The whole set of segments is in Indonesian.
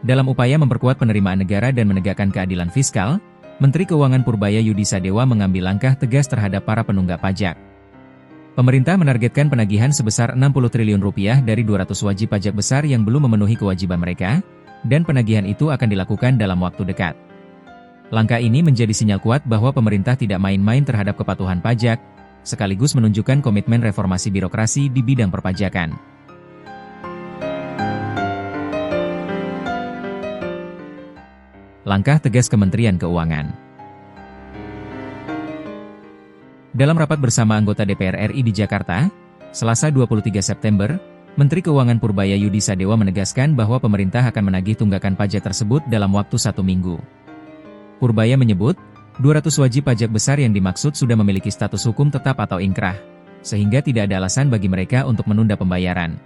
Dalam upaya memperkuat penerimaan negara dan menegakkan keadilan fiskal, Menteri Keuangan Purbaya Yudi Sadewa mengambil langkah tegas terhadap para penunggak pajak. Pemerintah menargetkan penagihan sebesar 60 triliun rupiah dari 200 wajib pajak besar yang belum memenuhi kewajiban mereka, dan penagihan itu akan dilakukan dalam waktu dekat. Langkah ini menjadi sinyal kuat bahwa pemerintah tidak main-main terhadap kepatuhan pajak, sekaligus menunjukkan komitmen reformasi birokrasi di bidang perpajakan. Langkah tegas Kementerian Keuangan. Dalam rapat bersama anggota DPR RI di Jakarta, Selasa 23 September, Menteri Keuangan Purbaya Yudi Sadewa menegaskan bahwa pemerintah akan menagih tunggakan pajak tersebut dalam waktu 1 minggu. Purbaya menyebut, 200 wajib pajak besar yang dimaksud sudah memiliki status hukum tetap atau inkrah, sehingga tidak ada alasan bagi mereka untuk menunda pembayaran.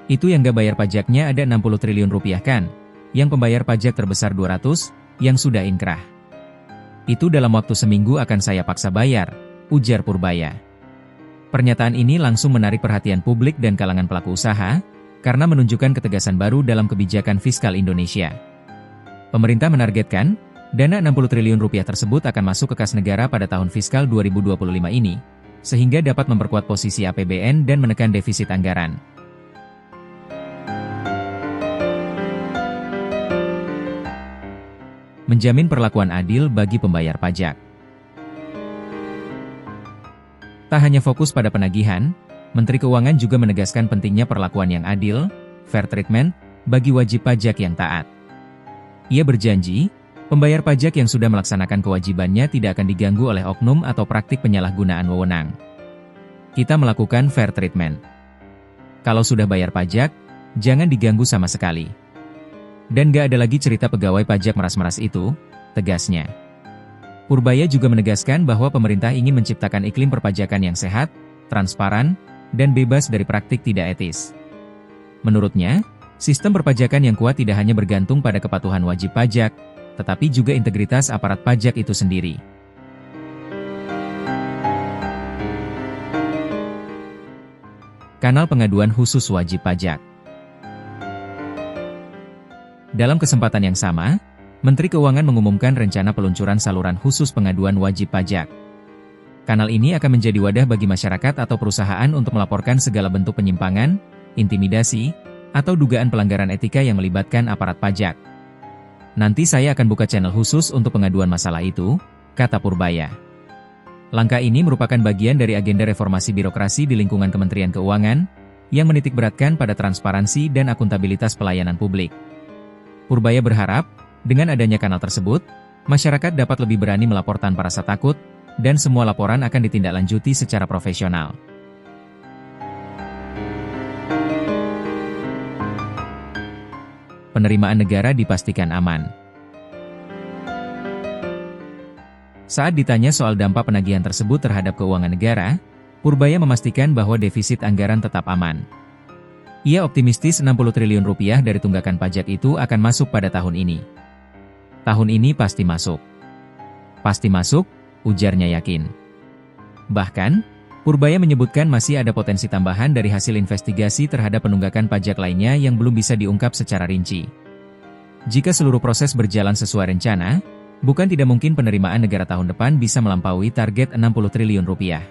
Itu yang gak bayar pajaknya ada 60 triliun rupiah kan? Yang pembayar pajak terbesar 200, yang sudah inkrah. Itu dalam waktu seminggu akan saya paksa bayar, ujar Purbaya. Pernyataan ini langsung menarik perhatian publik dan kalangan pelaku usaha, karena menunjukkan ketegasan baru dalam kebijakan fiskal Indonesia. Pemerintah menargetkan, dana 60 triliun rupiah tersebut akan masuk ke kas negara pada tahun fiskal 2025 ini, sehingga dapat memperkuat posisi APBN dan menekan defisit anggaran. Menjamin perlakuan adil bagi pembayar pajak. Tak hanya fokus pada penagihan, Menteri Keuangan juga menegaskan pentingnya perlakuan yang adil, fair treatment, bagi wajib pajak yang taat. Ia berjanji, pembayar pajak yang sudah melaksanakan kewajibannya tidak akan diganggu oleh oknum atau praktik penyalahgunaan wewenang. Kita melakukan fair treatment. Kalau sudah bayar pajak, jangan diganggu sama sekali. Dan gak ada lagi cerita pegawai pajak meras-meras itu, tegasnya. Purbaya juga menegaskan bahwa pemerintah ingin menciptakan iklim perpajakan yang sehat, transparan, dan bebas dari praktik tidak etis. Menurutnya, sistem perpajakan yang kuat tidak hanya bergantung pada kepatuhan wajib pajak, tetapi juga integritas aparat pajak itu sendiri. Kanal pengaduan khusus wajib pajak. Dalam kesempatan yang sama, Menteri Keuangan mengumumkan rencana peluncuran saluran khusus pengaduan wajib pajak. Kanal ini akan menjadi wadah bagi masyarakat atau perusahaan untuk melaporkan segala bentuk penyimpangan, intimidasi, atau dugaan pelanggaran etika yang melibatkan aparat pajak. Nanti saya akan buka channel khusus untuk pengaduan masalah itu, kata Purbaya. Langkah ini merupakan bagian dari agenda reformasi birokrasi di lingkungan Kementerian Keuangan, yang menitikberatkan pada transparansi dan akuntabilitas pelayanan publik. Purbaya berharap, dengan adanya kanal tersebut, masyarakat dapat lebih berani melapor tanpa rasa takut, dan semua laporan akan ditindaklanjuti secara profesional. Penerimaan negara dipastikan aman. Saat ditanya soal dampak penagihan tersebut terhadap keuangan negara, Purbaya memastikan bahwa defisit anggaran tetap aman. Ia optimistis 60 triliun rupiah dari tunggakan pajak itu akan masuk pada tahun ini. Tahun ini pasti masuk. Pasti masuk, ujarnya yakin. Bahkan, Purbaya menyebutkan masih ada potensi tambahan dari hasil investigasi terhadap penunggakan pajak lainnya yang belum bisa diungkap secara rinci. Jika seluruh proses berjalan sesuai rencana, bukan tidak mungkin penerimaan negara tahun depan bisa melampaui target 60 triliun rupiah.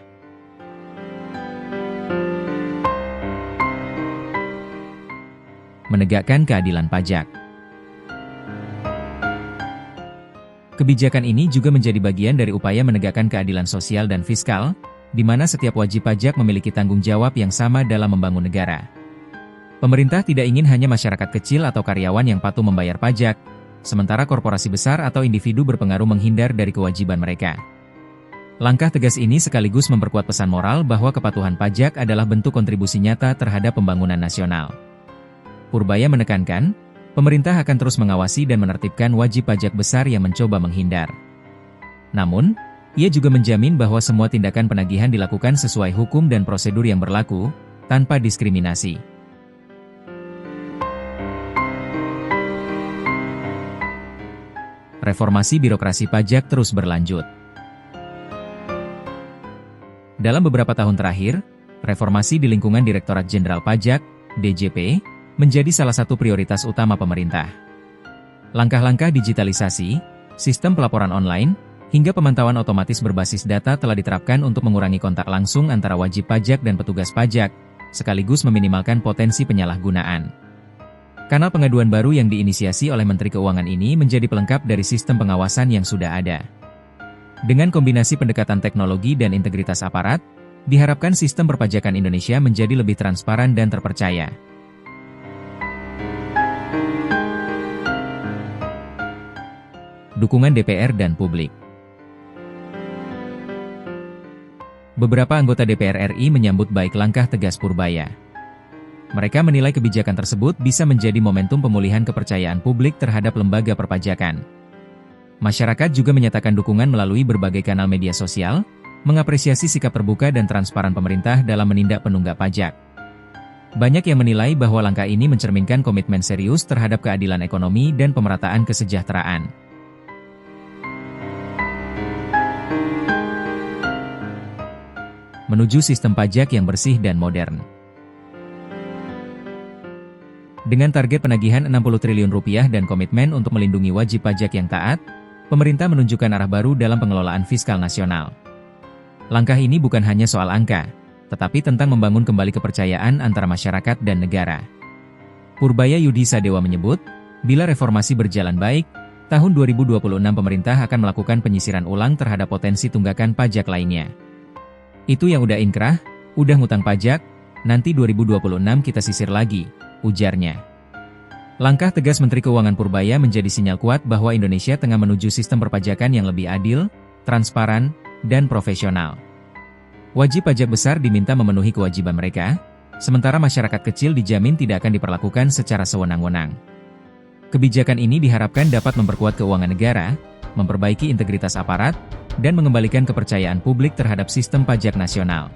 Menegakkan keadilan pajak. Kebijakan ini juga menjadi bagian dari upaya menegakkan keadilan sosial dan fiskal, di mana setiap wajib pajak memiliki tanggung jawab yang sama dalam membangun negara. Pemerintah tidak ingin hanya masyarakat kecil atau karyawan yang patuh membayar pajak, sementara korporasi besar atau individu berpengaruh menghindar dari kewajiban mereka. Langkah tegas ini sekaligus memperkuat pesan moral bahwa kepatuhan pajak adalah bentuk kontribusi nyata terhadap pembangunan nasional. Purbaya menekankan, pemerintah akan terus mengawasi dan menertibkan wajib pajak besar yang mencoba menghindar. Namun, ia juga menjamin bahwa semua tindakan penagihan dilakukan sesuai hukum dan prosedur yang berlaku, tanpa diskriminasi. Reformasi birokrasi pajak terus berlanjut. Dalam beberapa tahun terakhir, reformasi di lingkungan Direktorat Jenderal Pajak, DJP, menjadi salah satu prioritas utama pemerintah. Langkah-langkah digitalisasi, sistem pelaporan online, hingga pemantauan otomatis berbasis data telah diterapkan untuk mengurangi kontak langsung antara wajib pajak dan petugas pajak, sekaligus meminimalkan potensi penyalahgunaan. Kanal pengaduan baru yang diinisiasi oleh Menteri Keuangan ini menjadi pelengkap dari sistem pengawasan yang sudah ada. Dengan kombinasi pendekatan teknologi dan integritas aparat, diharapkan sistem perpajakan Indonesia menjadi lebih transparan dan terpercaya. Dukungan DPR dan publik. Beberapa anggota DPR RI menyambut baik langkah tegas Purbaya. Mereka menilai kebijakan tersebut bisa menjadi momentum pemulihan kepercayaan publik terhadap lembaga perpajakan. Masyarakat juga menyatakan dukungan melalui berbagai kanal media sosial, mengapresiasi sikap terbuka dan transparan pemerintah dalam menindak penunggak pajak. Banyak yang menilai bahwa langkah ini mencerminkan komitmen serius terhadap keadilan ekonomi dan pemerataan kesejahteraan. Menuju sistem pajak yang bersih dan modern. Dengan target penagihan Rp60 triliun dan komitmen untuk melindungi wajib pajak yang taat, pemerintah menunjukkan arah baru dalam pengelolaan fiskal nasional. Langkah ini bukan hanya soal angka, tetapi tentang membangun kembali kepercayaan antara masyarakat dan negara. Purbaya Yudi Sadewa menyebut, bila reformasi berjalan baik, tahun 2026 pemerintah akan melakukan penyisiran ulang terhadap potensi tunggakan pajak lainnya. Itu yang udah inkrah, udah ngutang pajak, nanti 2026 kita sisir lagi, ujarnya. Langkah tegas Menteri Keuangan Purbaya menjadi sinyal kuat bahwa Indonesia tengah menuju sistem perpajakan yang lebih adil, transparan, dan profesional. Wajib pajak besar diminta memenuhi kewajiban mereka, sementara masyarakat kecil dijamin tidak akan diperlakukan secara sewenang-wenang. Kebijakan ini diharapkan dapat memperkuat keuangan negara, memperbaiki integritas aparat, dan mengembalikan kepercayaan publik terhadap sistem pajak nasional.